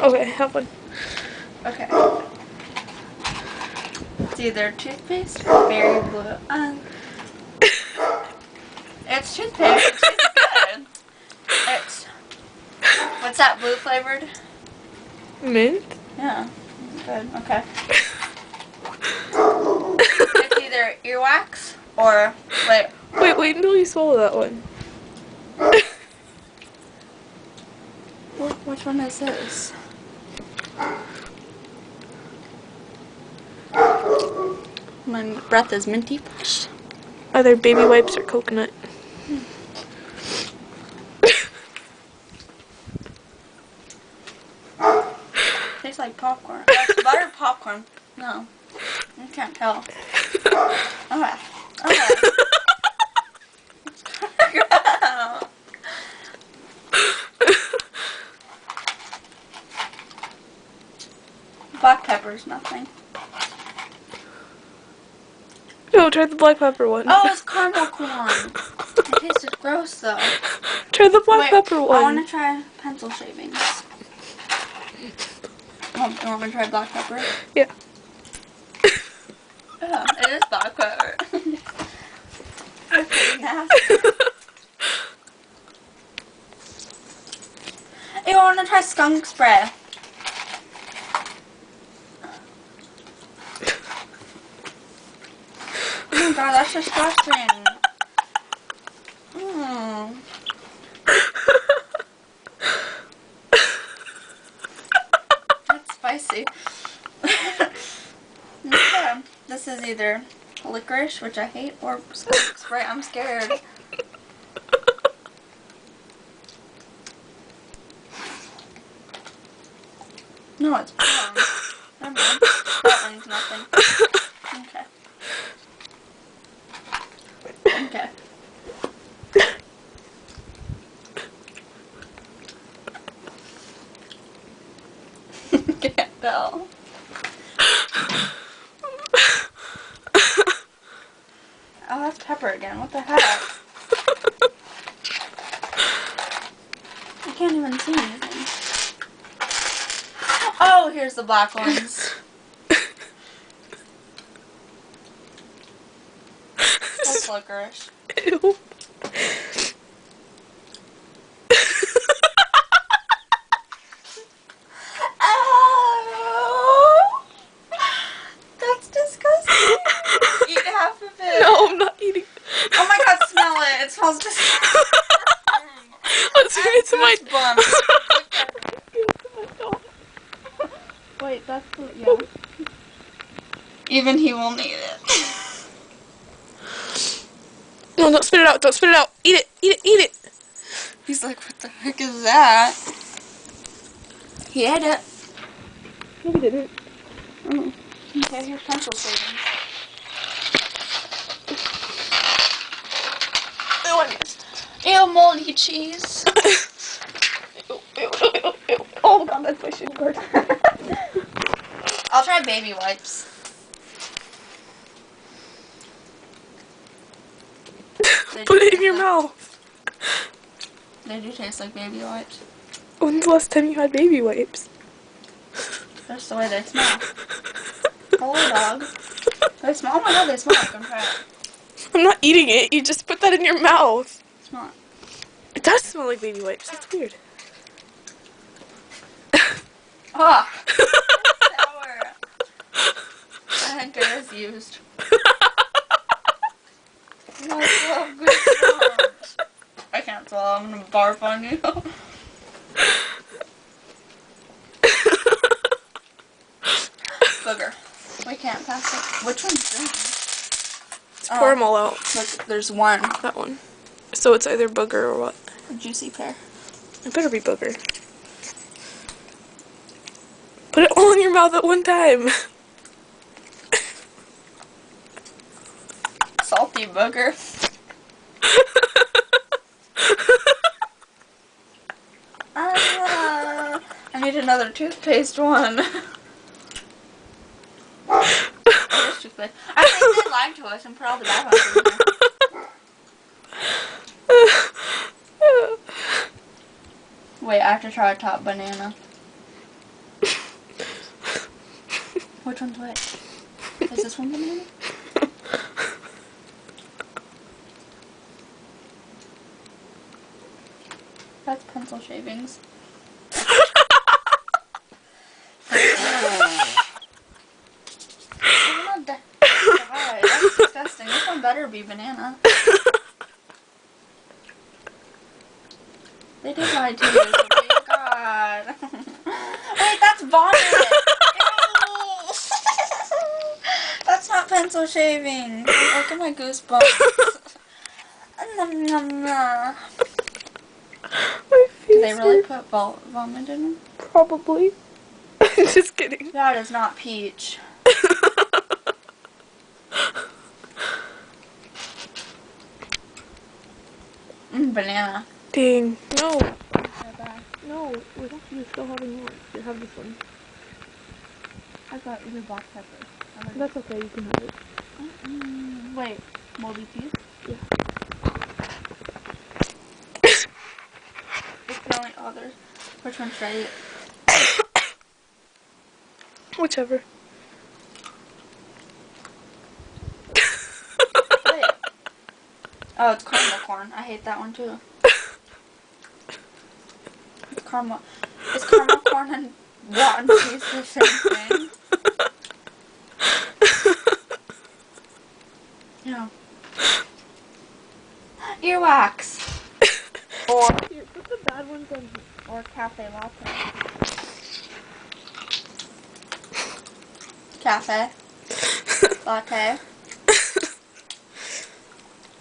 Okay, have one. Okay. It's either toothpaste or berry blue. It's toothpaste. It tastes good. It's... What's that blue flavored? Mint? Yeah. Good. Okay. It's either earwax or... Wait until you swallow that one. Which one is this? My breath is minty fresh. Either baby wipes or coconut. Tastes like popcorn. It's buttered popcorn. No. You can't tell. Okay. Okay. Black pepper's nothing. No, try the black pepper one. Oh, it's caramel corn. It tasted gross though. Try the black pepper one. I want to try pencil shavings. Oh, you want me to try black pepper? Yeah. Yeah, it is black pepper. That's pretty nasty. Hey, I want to try skunk spray. Oh my god, that's disgusting. That's spicy. Okay. This is either licorice, which I hate, or skunk spray. I'm scared. No, it's plum. Never mind. That one's nothing. Okay. Okay. Can't tell. Oh, that's pepper again. What the heck? I can't even see anything. Oh, here's the black ones. That's licorice. Ew. Oh, that's disgusting. Eat half of it. No, I'm not eating. Oh my god, smell it. It smells disgusting. Let's give it to my Wait, that's the, yeah. Even he will need it. No, don't spit it out. Don't spit it out. Eat it. Eat it. Eat it. He's like, what the heck is that? He ate it. No, he didn't. Oh. Okay, here's pencil shavings. Ew, moldy cheese. Ew, ew, ew, ew. Oh god, that's my shin guard. I'll try baby wipes. Put it in your mouth. They do taste like baby wipes. When's the last time you had baby wipes? That's the way they smell. Hello, dog. They smell. Oh my god, they smell like them. Try it. I'm not eating it. You just put that in your mouth. Smell it. It does smell like baby wipes. That's weird. Ah. Sour. I think it is used. I can't swallow. I'm gonna barf on you. Booger. We can't pass it. Which one's green? Let's pour them all out. Look, there's one. That one. So it's either booger or what? A juicy pear. It better be booger. Put it all in your mouth at one time. Salty booger. I need another toothpaste one. Toothpaste. I think they lied to us and put all the bad ones in there. Wait, I have to try a top banana. Which one's which? Is this one banana? That's pencil shavings. God, that's disgusting. This one better be banana. They did lie too. Oh God. Wait, that's vomit. Ew. That's not pencil shaving. Look at my goosebumps. Nom, nom, nom. My face Do they really hurts. put vomit in them? Probably. Just kidding. That is not peach. Banana. Dang. No. They're bad. No. We're actually still having yours. You have this one. I thought it was black pepper. That's okay. You can have it. Wait, moldy cheese? Yeah. It's the only other. Which one should I eat? Whichever. Wait. Oh, it's caramel corn. I hate that one too. It's caramel. Is caramel corn and rotten cheese the same thing? No. Earwax. Or Here, put the bad ones on here. or cafe latte. Cafe latte.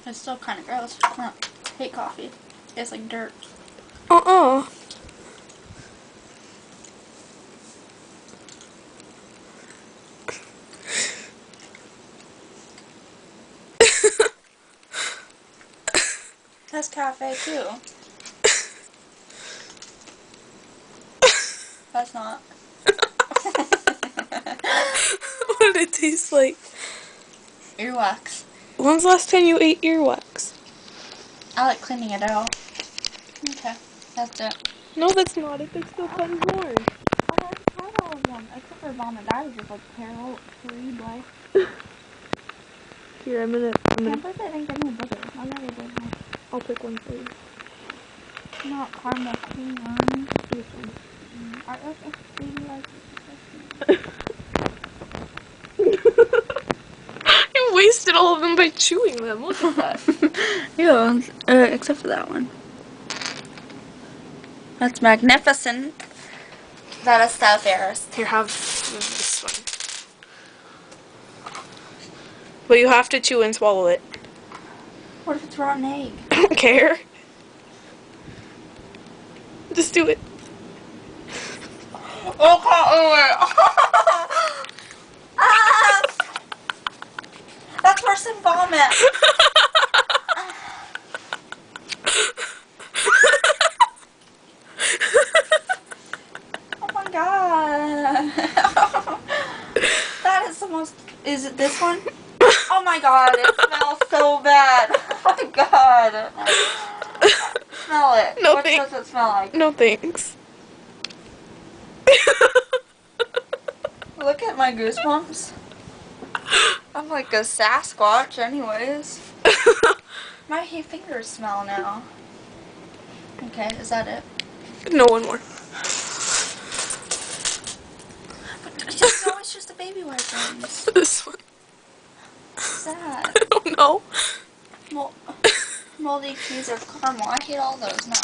It's still kind of gross. I hate coffee. It's like dirt. That's cafe too. That's not. What did it taste like? Earwax. When's the last time you ate earwax? I like cleaning it out. Okay, that's it. No, that's not it. There's still tons more. I already tried all of them, except for vomit. That is just like terrible. Here, I'm gonna. Can't believe they didn't give me butter. I never did one. I'll pick one for you. Not caramel corn. This one. You wasted all of them by chewing them. Look at that. Yeah, except for that one. That's magnificent. That is so fairest. Here, have this one. But you have to chew and swallow it. What if it's rotten egg? I don't care. Just do it. Ah! That's worse than vomit. Oh my god. That is the most. Is it this one? Oh my god, it smells so bad. Oh my god. Smell it. No What thanks. does it smell like? No thanks. Look at my goosebumps. I'm like a Sasquatch anyways. My fingers smell now. Okay, is that it? No, one more. It's always just the baby white ones. This one. What's that? I don't know. Moldy cheese or caramel. I hate all those. No.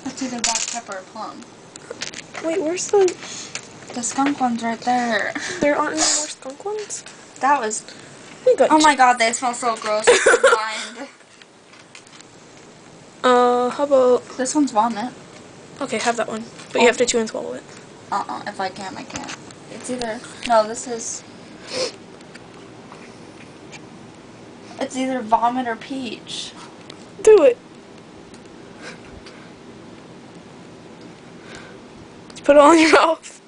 It's either black pepper or plum. Wait, where's the... The skunk one's right there. There aren't any more skunk ones? That was... We got Oh my god, they smell so gross. I'm blind. how about... This one's vomit. Okay, have that one. But you have to chew and swallow it. If I can, I can't. It's either... No, this is... It's either vomit or peach. Do it. Put it all in your mouth.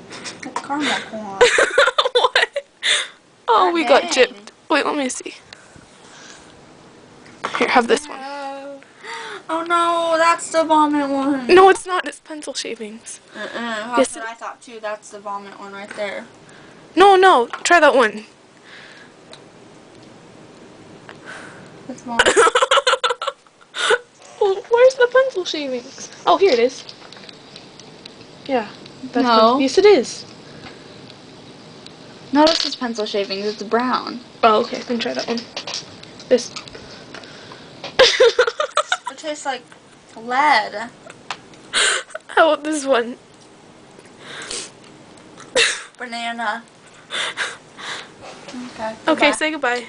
It's caramel corn. What? Oh, God we got dang. gypped. Wait, let me see. Here, have this one. Oh no, that's the vomit one. No, it's not. It's pencil shavings. That's Yes, what I thought too. That's the vomit one right there. No. Try that one. That's vomit. Well, where's the pencil shavings? Oh, here it is. Yeah. That's No. Yes, it is. No, this is pencil shavings. It's brown. Oh, okay. Then try that one. This. It tastes like lead. How about this one? Banana. Okay. Okay, goodbye. say goodbye.